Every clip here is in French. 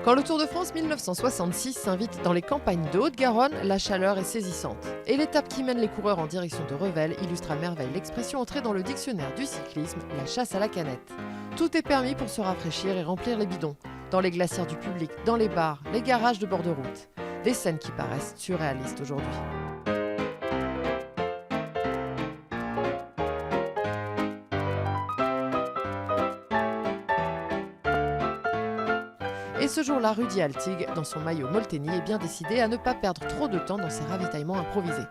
Quand le Tour de France 1966 s'invite dans les campagnes de Haute-Garonne, la chaleur est saisissante. Et l'étape qui mène les coureurs en direction de Revel illustre à merveille l'expression entrée dans le dictionnaire du cyclisme, la chasse à la canette. Tout est permis pour se rafraîchir et remplir les bidons. Dans les glacières du public, dans les bars, les garages de bord de route. Des scènes qui paraissent surréalistes aujourd'hui. Et ce jour-là, Rudi Altig, dans son maillot Molteni, est bien décidé à ne pas perdre trop de temps dans ses ravitaillements improvisés.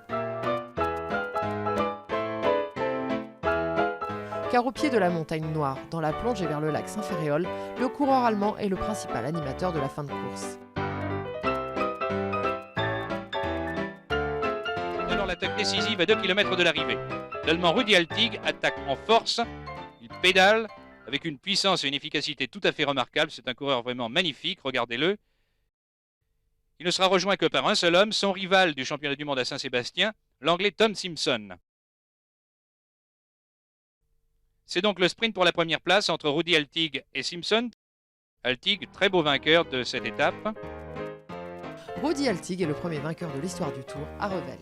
Car au pied de la montagne noire, dans la plongée vers le lac Saint-Ferréol, le coureur allemand est le principal animateur de la fin de course. Dans l'attaque décisive à 2 km de l'arrivée. L'Allemand Rudi Altig attaque en force, il pédale avec une puissance et une efficacité tout à fait remarquables. C'est un coureur vraiment magnifique, regardez-le. Il ne sera rejoint que par un seul homme, son rival du championnat du monde à Saint-Sébastien, l'Anglais Tom Simpson. C'est donc le sprint pour la première place entre Rudi Altig et Simpson. Altig, très beau vainqueur de cette étape. Rudi Altig est le premier vainqueur de l'histoire du Tour à Revel.